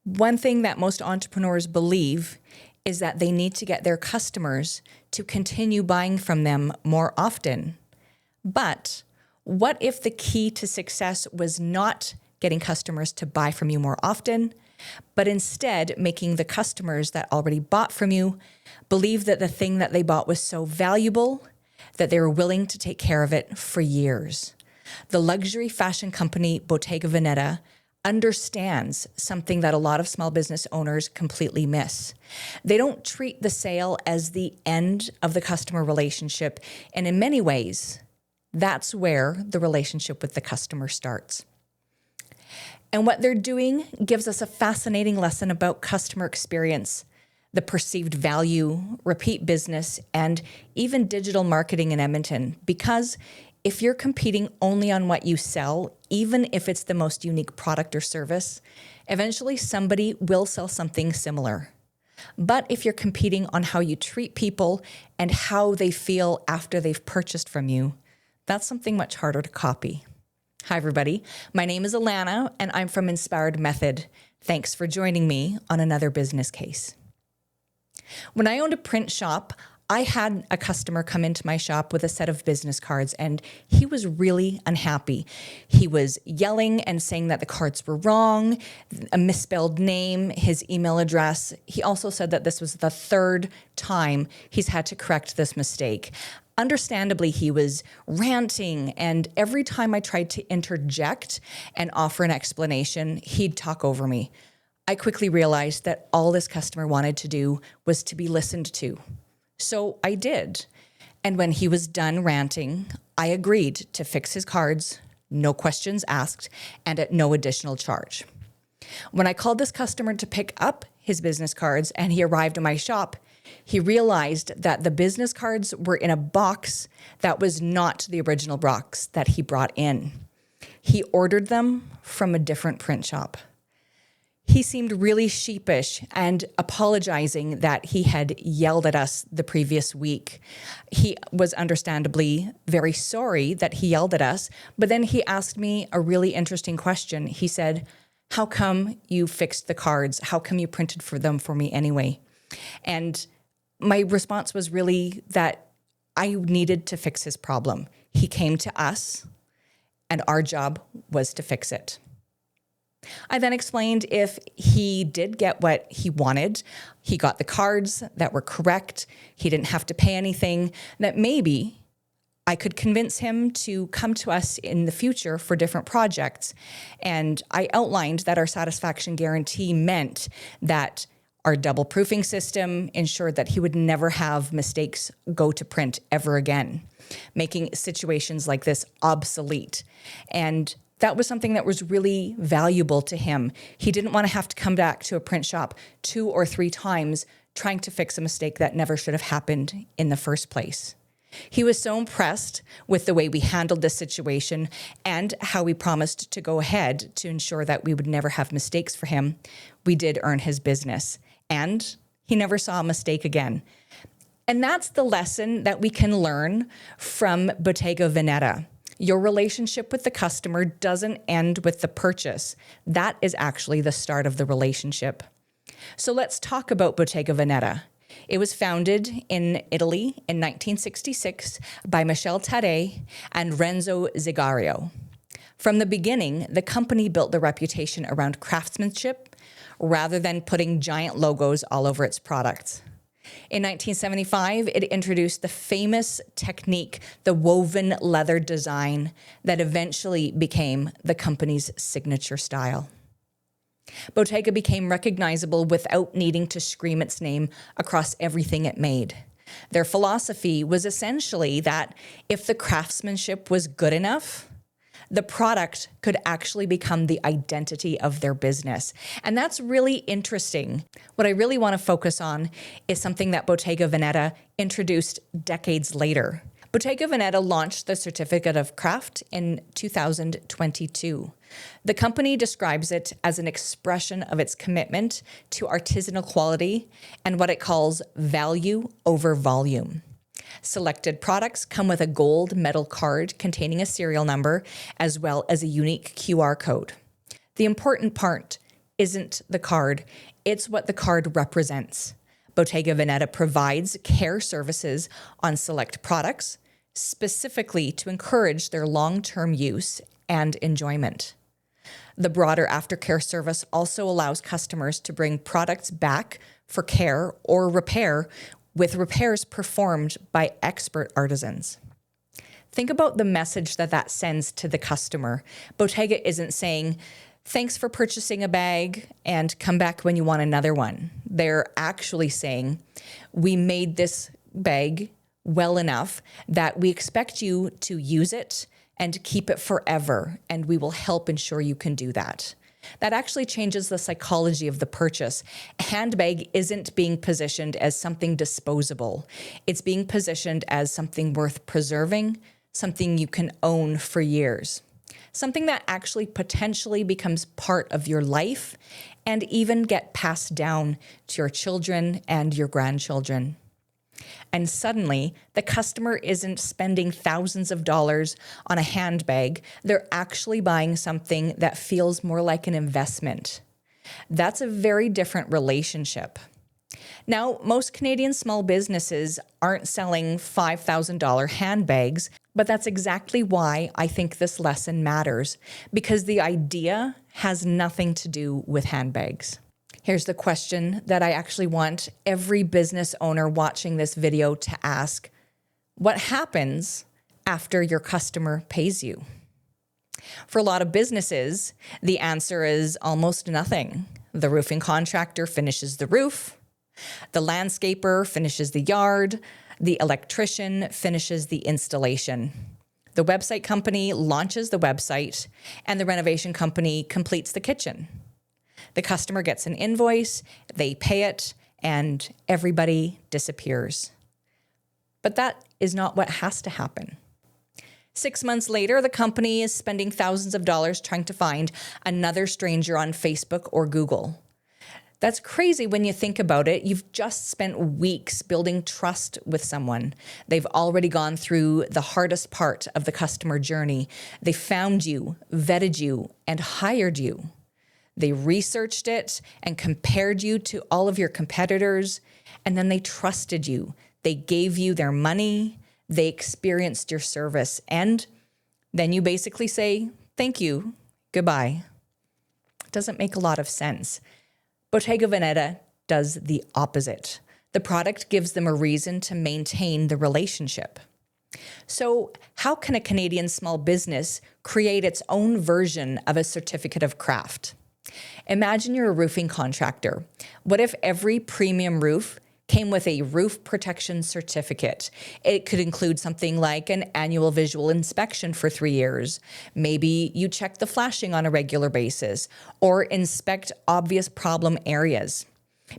One thing that most entrepreneurs believe is that they need to get their customers to continue buying from them more often. But what if the key to success was not getting customers to buy from you more often, but instead making the customers that already bought from you believe that the thing that they bought was so valuable that they were willing to take care of it for years? The luxury fashion company Bottega Veneta understands something that a lot of small business owners completely miss. They don't treat the sale as the end of the customer relationship, and in many ways, that's where the relationship with the customer starts. And what they're doing gives us a fascinating lesson about customer experience, the perceived value, repeat business, and even digital marketing in Edmonton. Because if you're competing only on what you sell, even if it's the most unique product or service, eventually somebody will sell something similar. But if you're competing on how you treat people and how they feel after they've purchased from you, that's something much harder to copy. Hi, everybody. My name is Alana, and I'm from Inspired Method. Thanks for joining me on another business case. When I owned a print shop, I had a customer come into my shop with a set of business cards, and he was really unhappy. He was yelling and saying that the cards were wrong, a misspelled name, his email address. He also said that this was the third time he's had to correct this mistake. Understandably, he was ranting, and every time I tried to interject and offer an explanation, he'd talk over me. I quickly realized that all this customer wanted to do was to be listened to. So I did. And when he was done ranting, I agreed to fix his cards, no questions asked, and at no additional charge. When I called this customer to pick up his business cards and he arrived at my shop, he realized that the business cards were in a box that was not the original box that he brought in. He ordered them from a different print shop. He seemed really sheepish and apologizing that he had yelled at us the previous week. He was understandably very sorry that he yelled at us, but then he asked me a really interesting question. He said, "How come you fixed the cards? How come you printed for them for me anyway?" And my response was really that I needed to fix his problem. He came to us, and our job was to fix it. I then explained if he did get what he wanted, he got the cards that were correct, he didn't have to pay anything, that maybe I could convince him to come to us in the future for different projects. And I outlined that our satisfaction guarantee meant that our double proofing system ensured that he would never have mistakes go to print ever again, making situations like this obsolete. And that was something that was really valuable to him. He didn't want to have to come back to a print shop 2 or 3 times trying to fix a mistake that never should have happened in the first place. He was so impressed with the way we handled this situation and how we promised to go ahead to ensure that we would never have mistakes for him. We did earn his business, and he never saw a mistake again. And that's the lesson that we can learn from Bottega Veneta. Your relationship with the customer doesn't end with the purchase. That is actually the start of the relationship. So let's talk about Bottega Veneta. It was founded in Italy in 1966 by Michele Tadei and Renzo Zigario. From the beginning, the company built the reputation around craftsmanship rather than putting giant logos all over its products. In 1975, it introduced the famous technique, the woven leather design, that eventually became the company's signature style. Bottega became recognizable without needing to scream its name across everything it made. Their philosophy was essentially that if the craftsmanship was good enough, the product could actually become the identity of their business. And that's really interesting. What I really want to focus on is something that Bottega Veneta introduced decades later. Bottega Veneta launched the Certificate of Craft in 2022. The company describes it as an expression of its commitment to artisanal quality and what it calls value over volume. Selected products come with a gold metal card containing a serial number, as well as a unique QR code. The important part, isn't the card, it's what the card represents. Bottega Veneta provides care services on select products, specifically to encourage their long-term use and enjoyment. The broader aftercare service also allows customers to bring products back for care or repair, with repairs performed by expert artisans. Think about the message that sends to the customer. Bottega isn't saying, "Thanks for purchasing a bag and come back when you want another one." They're actually saying, "We made this bag well enough that we expect you to use it and keep it forever, and we will help ensure you can do that." That actually changes the psychology of the purchase. A handbag isn't being positioned as something disposable. It's being positioned as something worth preserving, something you can own for years, something that actually potentially becomes part of your life and even get passed down to your children and your grandchildren. And suddenly, the customer isn't spending thousands of dollars on a handbag. They're actually buying something that feels more like an investment. That's a very different relationship. Now, most Canadian small businesses aren't selling $5,000 handbags, but that's exactly why I think this lesson matters, because the idea has nothing to do with handbags. Here's the question that I actually want every business owner watching this video to ask. What happens after your customer pays you? For a lot of businesses, the answer is almost nothing. The roofing contractor finishes the roof, the landscaper finishes the yard, the electrician finishes the installation. The website company launches the website, and the renovation company completes the kitchen. The customer gets an invoice, they pay it, and everybody disappears. But that is not what has to happen. 6 months later, the company is spending thousands of dollars trying to find another stranger on Facebook or Google. That's crazy when you think about it. You've just spent weeks building trust with someone. They've already gone through the hardest part of the customer journey. They found you, vetted you, and hired you. They researched it and compared you to all of your competitors, and then they trusted you. They gave you their money, they experienced your service, and then you basically say, "Thank you, goodbye." It doesn't make a lot of sense. Bottega Veneta does the opposite. The product gives them a reason to maintain the relationship. So how can a Canadian small business create its own version of a certificate of craft? Imagine you're a roofing contractor. What if every premium roof came with a roof protection certificate? It could include something like an annual visual inspection for 3 years. Maybe you check the flashing on a regular basis or inspect obvious problem areas.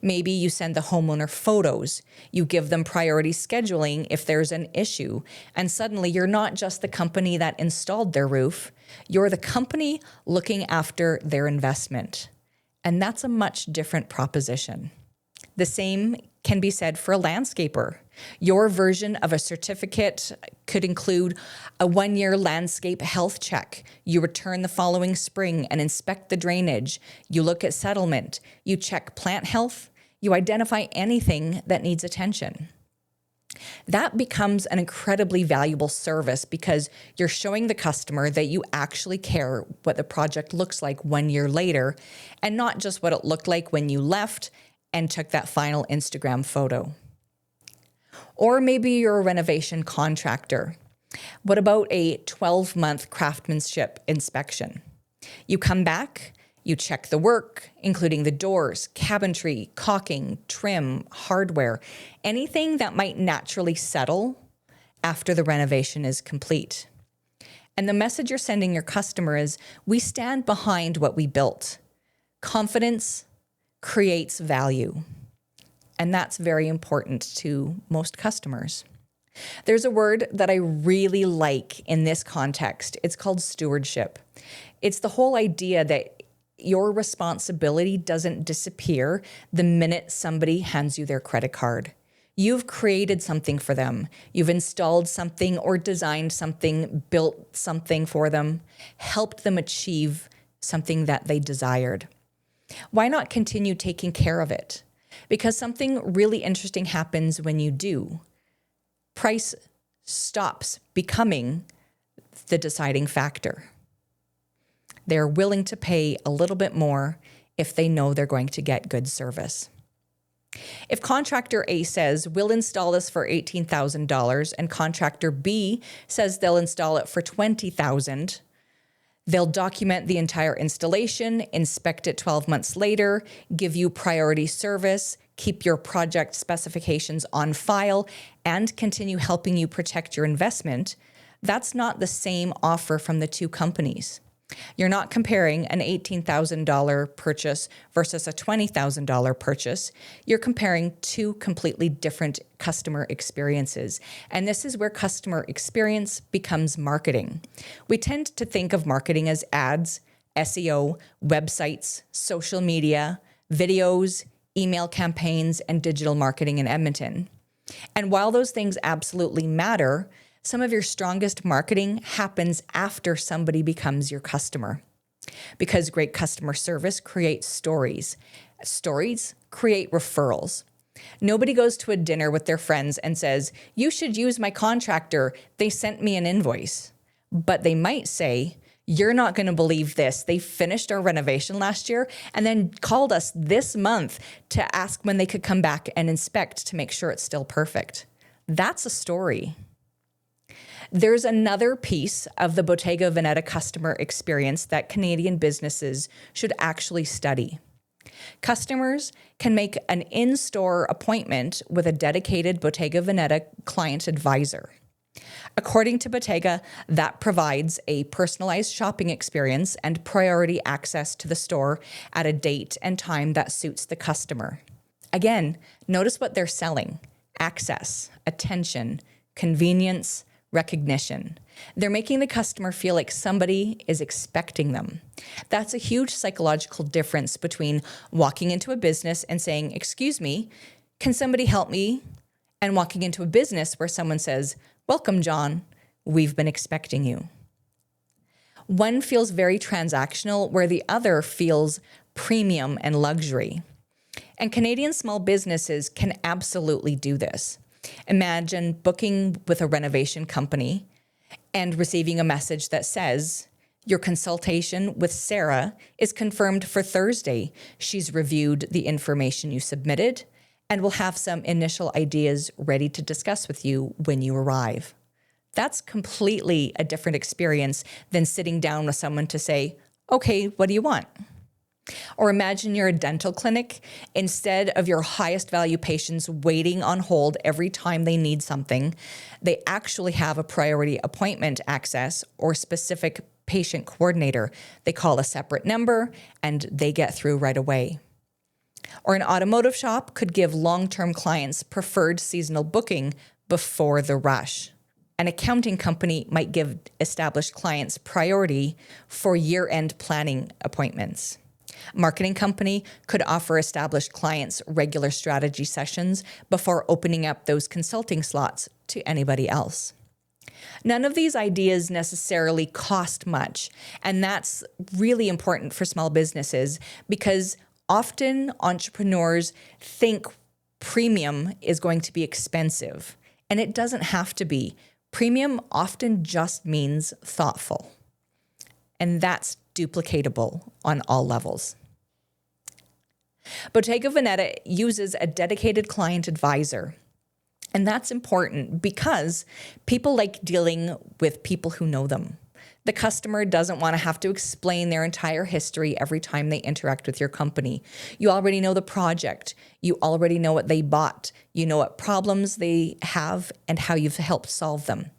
Maybe you send the homeowner photos. You give them priority scheduling if there's an issue. And suddenly you're not just the company that installed their roof. You're the company looking after their investment. And that's a much different proposition. The same can be said for a landscaper. Your version of a certificate could include a 1-year landscape health check. You return the following spring and inspect the drainage. You look at settlement. You check plant health. You identify anything that needs attention. That becomes an incredibly valuable service because you're showing the customer that you actually care what the project looks like 1 year later, and not just what it looked like when you left and took that final Instagram photo. Or maybe you're a renovation contractor. What about a 12-month craftsmanship inspection? You come back, you check the work, including the doors, cabinetry, caulking, trim, hardware, anything that might naturally settle after the renovation is complete. And the message you're sending your customer is, we stand behind what we built. Confidence creates value. And that's very important to most customers. There's a word that I really like in this context. It's called stewardship. It's the whole idea that your responsibility doesn't disappear the minute somebody hands you their credit card. You've created something for them. You've installed something or designed something, built something for them, helped them achieve something that they desired. Why not continue taking care of it? Because something really interesting happens when you do. Price stops becoming the deciding factor. They're willing to pay a little bit more if they know they're going to get good service. If contractor A says, we'll install this for $18,000 and contractor B says they'll install it for $20,000, they'll document the entire installation, inspect it 12 months later, give you priority service, keep your project specifications on file, and continue helping you protect your investment. That's not the same offer from the two companies. You're not comparing an $18,000 purchase versus a $20,000 purchase. You're comparing two completely different customer experiences. And this is where customer experience becomes marketing. We tend to think of marketing as ads, SEO, websites, social media, videos, email campaigns, and digital marketing in Edmonton. And while those things absolutely matter, some of your strongest marketing happens after somebody becomes your customer. Because great customer service creates stories. Stories create referrals. Nobody goes to a dinner with their friends and says, you should use my contractor. They sent me an invoice. But they might say, you're not going to believe this. They finished our renovation last year and then called us this month to ask when they could come back and inspect to make sure it's still perfect. That's a story. There's another piece of the Bottega Veneta customer experience that Canadian businesses should actually study. Customers can make an in-store appointment with a dedicated Bottega Veneta client advisor. According to Bottega, that provides a personalized shopping experience and priority access to the store at a date and time that suits the customer. Again, notice what they're selling: access, attention, convenience, recognition. They're making the customer feel like somebody is expecting them. That's a huge psychological difference between walking into a business and saying, excuse me, can somebody help me? And walking into a business where someone says, welcome, John, we've been expecting you. One feels very transactional, where the other feels premium and luxury. And Canadian small businesses can absolutely do this. Imagine booking with a renovation company and receiving a message that says, your consultation with Sarah is confirmed for Thursday. She's reviewed the information you submitted and will have some initial ideas ready to discuss with you when you arrive. That's completely a different experience than sitting down with someone to say, okay, what do you want? Or imagine you're a dental clinic. Instead of your highest value patients waiting on hold every time they need something, they actually have a priority appointment access or specific patient coordinator. They call a separate number and they get through right away. Or an automotive shop could give long-term clients preferred seasonal booking before the rush. An accounting company might give established clients priority for year-end planning appointments. Marketing company could offer established clients regular strategy sessions before opening up those consulting slots to anybody else. None of these ideas necessarily cost much, and that's really important for small businesses because often entrepreneurs think premium is going to be expensive, and it doesn't have to be. Premium often just means thoughtful, and that's duplicatable on all levels. Bottega Veneta uses a dedicated client advisor, and that's important because people like dealing with people who know them. The customer doesn't want to have to explain their entire history every time they interact with your company. You already know the project. You already know what they bought. You know what problems they have and how you've helped solve them.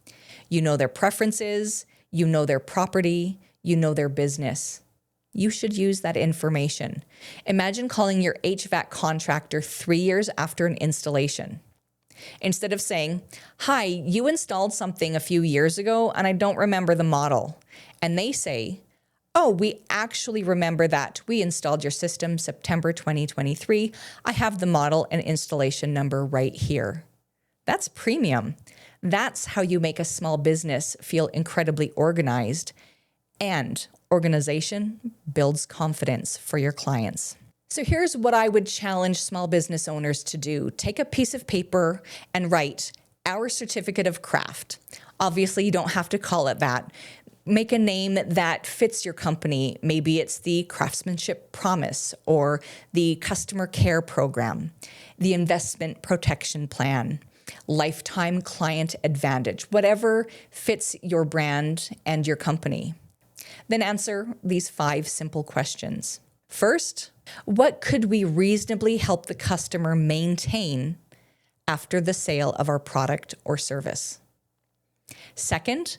You know their preferences. You know their property. You know their business. You should use that information. Imagine calling your HVAC contractor 3 years after an installation. Instead of saying, hi, you installed something a few years ago and I don't remember the model. And they say, oh, we actually remember that. We installed your system September 2023. I have the model and installation number right here. That's premium. That's how you make a small business feel incredibly organized, and organization builds confidence for your clients. So here's what I would challenge small business owners to do. Take a piece of paper and write our certificate of craft. Obviously, you don't have to call it that. Make a name that fits your company. Maybe it's the Craftsmanship Promise or the Customer Care Program, the Investment Protection Plan, Lifetime Client Advantage, whatever fits your brand and your company. Then answer these 5 simple questions. First, what could we reasonably help the customer maintain after the sale of our product or service? Second,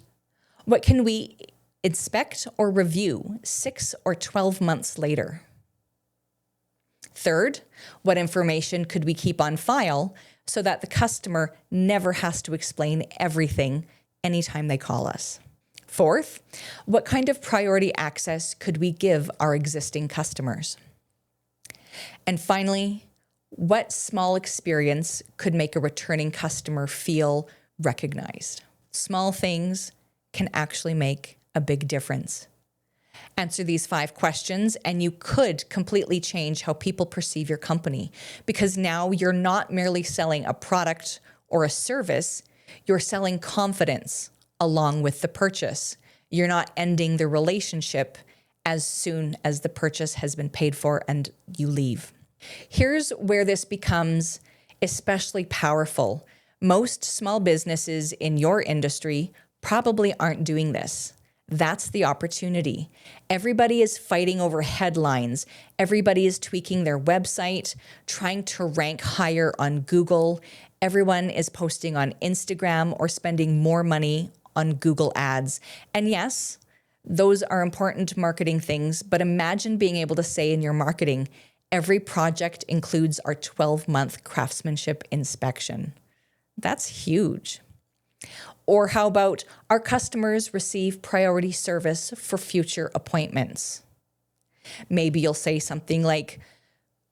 what can we inspect or review 6 or 12 months later? Third, what information could we keep on file so that the customer never has to explain everything anytime they call us? Fourth, what kind of priority access could we give our existing customers? And finally, what small experience could make a returning customer feel recognized? Small things can actually make a big difference. Answer these 5 questions and you could completely change how people perceive your company, because now you're not merely selling a product or a service, you're selling confidence along with the purchase. You're not ending the relationship as soon as the purchase has been paid for and you leave. Here's where this becomes especially powerful. Most small businesses in your industry probably aren't doing this. That's the opportunity. Everybody is fighting over headlines. Everybody is tweaking their website, trying to rank higher on Google. Everyone is posting on Instagram or spending more money on Google ads. And yes, those are important marketing things, but imagine being able to say in your marketing, every project includes our 12-month craftsmanship inspection. That's huge. Or how about our customers receive priority service for future appointments? Maybe you'll say something like,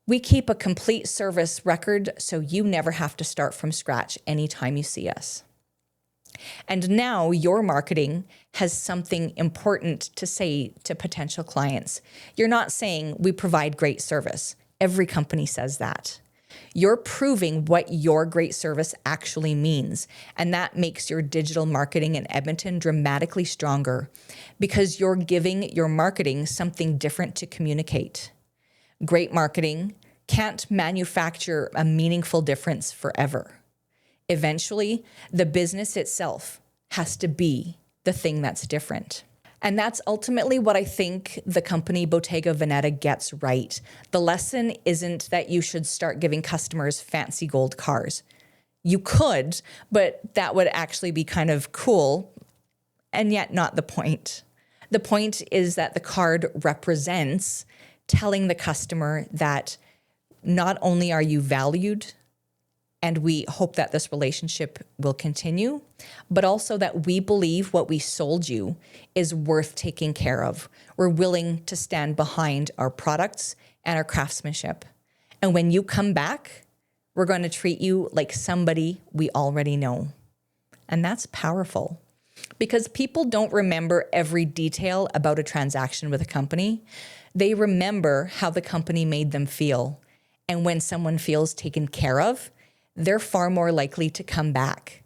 we keep a complete service record so you never have to start from scratch anytime you see us. And now your marketing has something important to say to potential clients. You're not saying we provide great service. Every company says that. You're proving what your great service actually means. And that makes your digital marketing in Edmonton dramatically stronger because you're giving your marketing something different to communicate. Great marketing can't manufacture a meaningful difference forever. Eventually, the business itself has to be the thing that's different. And that's ultimately what I think the company Bottega Veneta gets right. The lesson isn't that you should start giving customers fancy gold cars. You could, but that would actually be kind of cool, and yet not the point. The point is that the card represents telling the customer that not only are you valued, and we hope that this relationship will continue, but also that we believe what we sold you is worth taking care of. We're willing to stand behind our products and our craftsmanship. And when you come back, we're going to treat you like somebody we already know. And that's powerful because people don't remember every detail about a transaction with a company. They remember how the company made them feel. And when someone feels taken care of, they're far more likely to come back.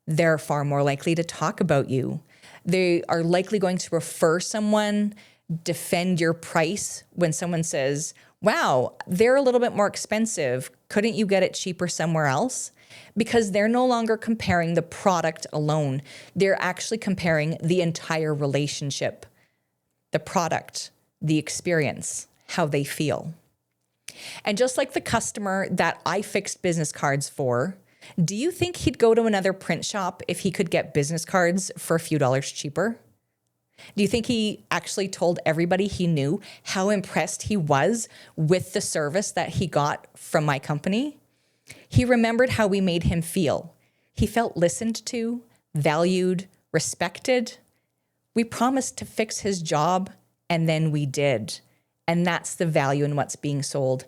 They're far more likely to talk about you. They are likely going to refer someone, defend your price when someone says, wow, they're a little bit more expensive. Couldn't you get it cheaper somewhere else? Because they're no longer comparing the product alone. They're actually comparing the entire relationship, the product, the experience, how they feel. And just like the customer that I fixed business cards for, do you think he'd go to another print shop if he could get business cards for a few dollars cheaper? Do you think he actually told everybody he knew how impressed he was with the service that he got from my company? He remembered how we made him feel. He felt listened to, valued, respected. We promised to fix his job, and then we did. And that's the value in what's being sold.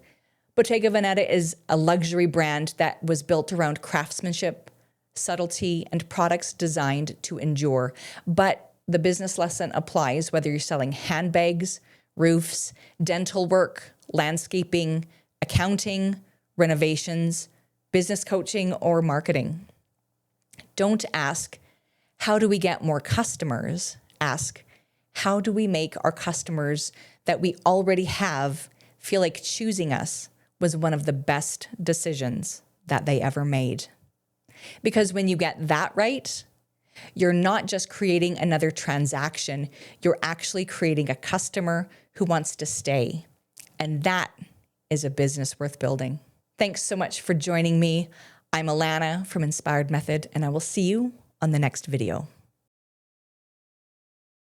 Bottega Veneta is a luxury brand that was built around craftsmanship, subtlety, and products designed to endure. But the business lesson applies whether you're selling handbags, roofs, dental work, landscaping, accounting, renovations, business coaching, or marketing. Don't ask, how do we get more customers? Ask, how do we make our customers that we already have feel like choosing us was one of the best decisions that they ever made? Because when you get that right, you're not just creating another transaction, you're actually creating a customer who wants to stay. And that is a business worth building. Thanks so much for joining me. I'm Alana from Inspired Method, and I will see you on the next video.